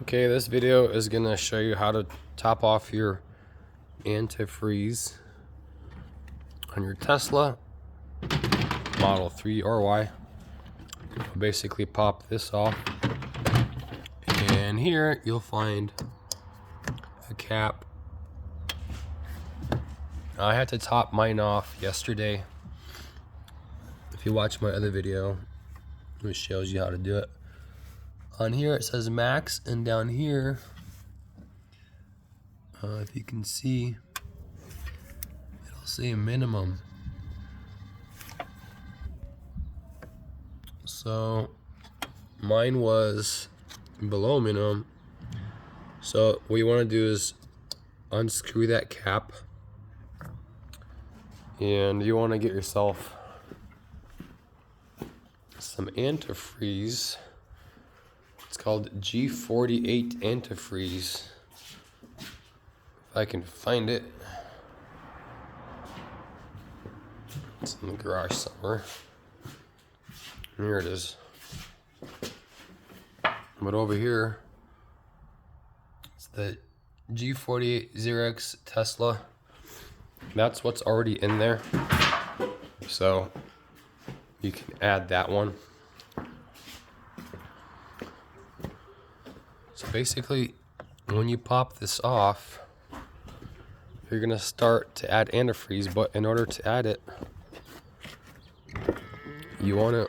Okay, this video is going to show you how to top off your antifreeze on your Tesla Model 3 or Y. Basically pop this off, and here you'll find a cap. I had to top mine off yesterday. If you watch my other video, it shows you how to do it. On here it says max, and down here, if you can see, it'll say minimum. So mine was below minimum. So what you want to do is unscrew that cap, and you want to get yourself some antifreeze. It's called G48 antifreeze. If I can find it. It's in the garage somewhere. Here it is. But over here, it's the G48 0X Tesla. That's what's already in there. So you can add that one. So basically, when you pop this off, you're gonna start to add antifreeze, but in order to add it, you wanna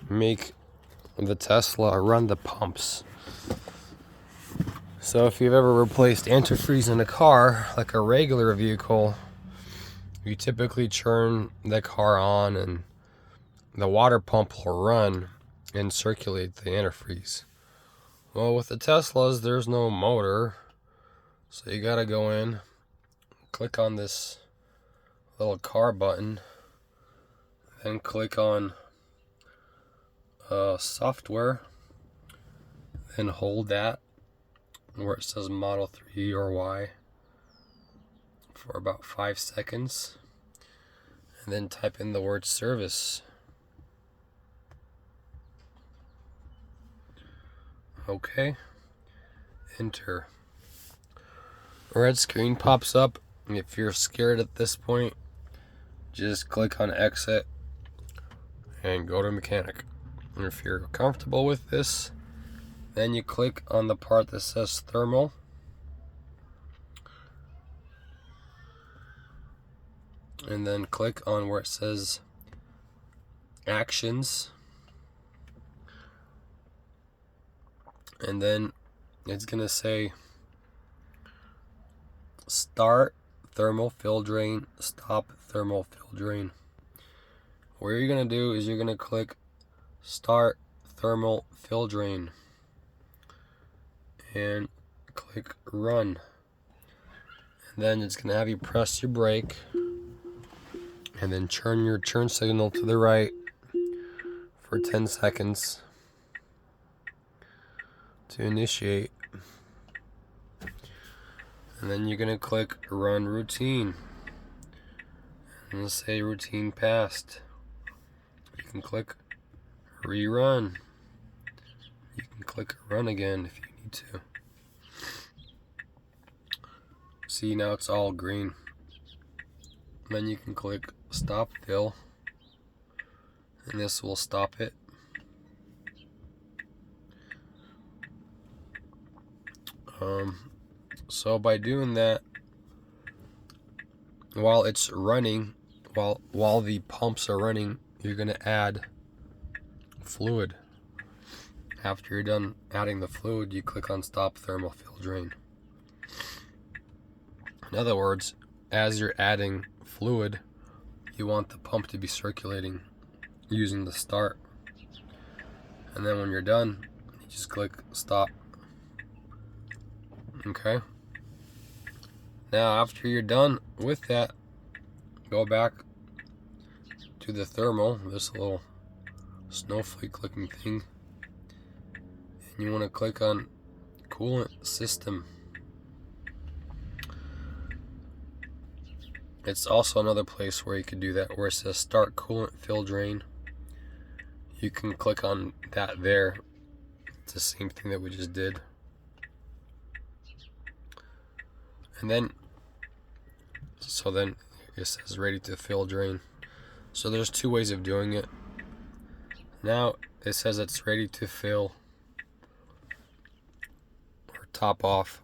make the Tesla run the pumps. So if you've ever replaced antifreeze in a car, like a regular vehicle, you typically turn the car on and the water pump will run and circulate the antifreeze. Well, with the Teslas, there's no motor, so you gotta go in, click on this little car button, then click on software, then hold that where it says Model 3 or Y for about 5 seconds, and then type in the word service. Okay, enter. A red screen pops up. If you're scared at this point, just click on exit and go to mechanic. And if you're comfortable with this, then you click on the part that says thermal. And then click on where it says actions. And then it's gonna say start thermal fill drain, stop thermal fill drain. What you're gonna do is you're gonna click start thermal fill drain and click run. And then it's gonna have you press your brake and then turn your turn signal to the right for 10 seconds to initiate. And then you're gonna click run routine and say routine passed. You can click rerun. You can click run again if you need to. See, now it's all green. Then you can click stop fill, and this will stop it. So by doing that, while it's running, while the pumps are running, you're gonna add fluid. After you're done adding the fluid, you click on stop thermal fill drain. In other words, as you're adding fluid, you want the pump to be circulating using the start. And then when you're done, you just click stop. Okay. Now after you're done with that, go back to the thermal, this little snowflake looking thing, and you want to click on coolant system. It's also another place where you could do that, where it says start coolant fill drain. You can click on that there It's the same thing that we just did. And then, so then it says ready to fill drain. So there's two ways of doing it. Now it says it's ready to fill or top off.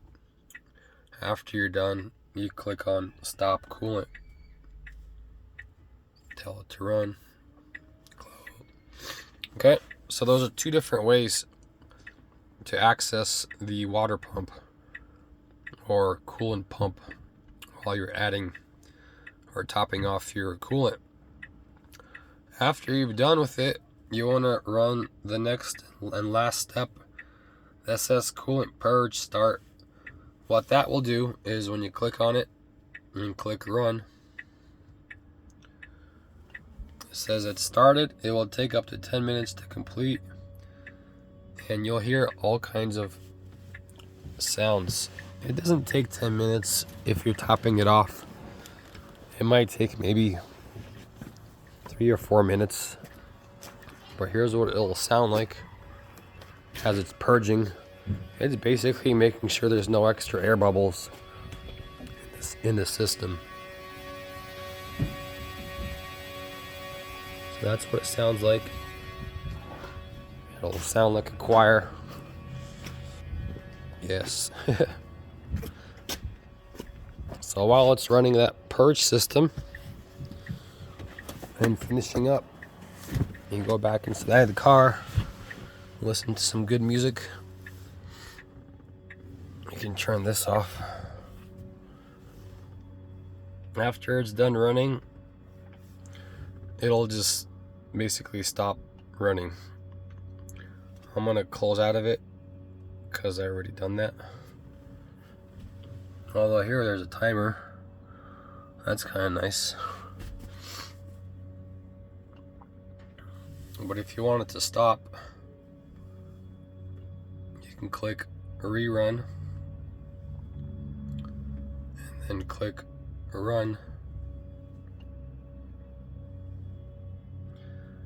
After you're done, you click on stop coolant. Tell it to run. Okay, so those are two different ways to access the water pump or coolant pump while you're adding or topping off your coolant. After you've done with it, you want to run the next and last step that says coolant purge start. What that will do is when you click on it and click run, it says it started. It will take up to 10 minutes to complete, and you'll hear all kinds of sounds. It doesn't take 10 minutes if you're topping it off. It might take maybe 3 or 4 minutes, but here's what it'll sound like as it's purging. It's basically making sure there's no extra air bubbles in the system. So that's what it sounds like. It'll sound like a choir. Yes. So while it's running that purge system and finishing up, you can go back inside the car, listen to some good music. You can turn this off. After it's done running, it'll just basically stop running. I'm gonna close out of it because I already done that. Although here there's a timer. That's kind of nice. But if you want it to stop, you can click rerun and then click run.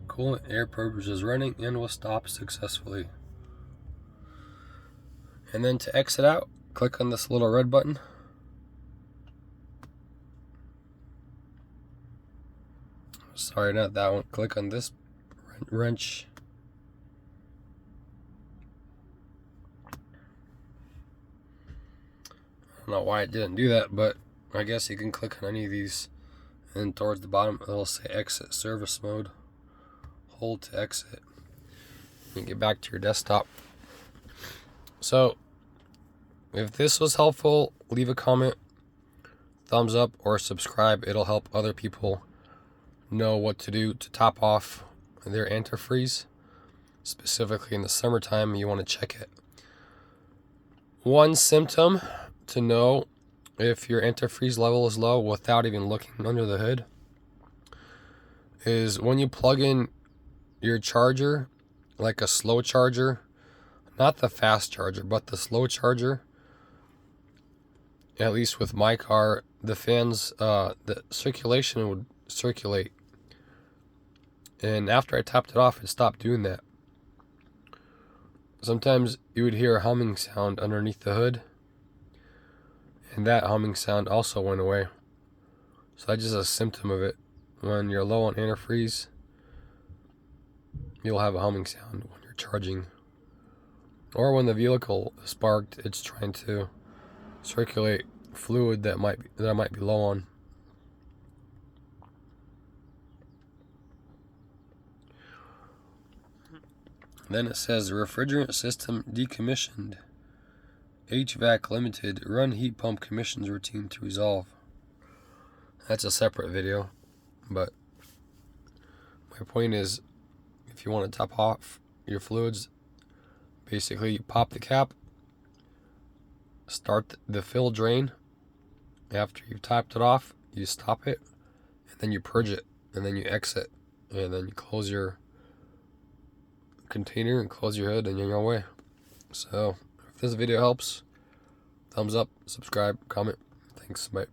Coolant air purge is running and will stop successfully. And then to exit out, click on this little red button. Sorry, not that one. Click on this wrench. I don't know why it didn't do that, but I guess you can click on any of these, and towards the bottom it'll say exit service mode. Hold to exit and get back to your desktop. So if this was helpful, leave a comment, thumbs up, or subscribe. It'll help other people know what to do to top off their antifreeze. Specifically in the summertime, you want to check it. One symptom to know if your antifreeze level is low without even looking under the hood is when you plug in your charger, like a slow charger, not the fast charger, but the slow charger. At least with my car, the fans, the circulation would circulate. And after I tapped it off, it stopped doing that. Sometimes you would hear a humming sound underneath the hood, and that humming sound also went away. So that's just a symptom of it. When you're low on antifreeze, you'll have a humming sound when you're charging. Or when the vehicle is sparked, it's trying to circulate fluid that I might be low on. Then it says refrigerant system decommissioned. HVAC limited. Run heat pump commissions routine to resolve. That's a separate video, but my point is, if you want to top off your fluids, basically you pop the cap, start the fill drain. After you've topped it off, you stop it, and then you purge it, and then you exit, and then you close your container and close your hood, and you're on your way. So if this video helps, thumbs up, subscribe, comment. Thanks, bye.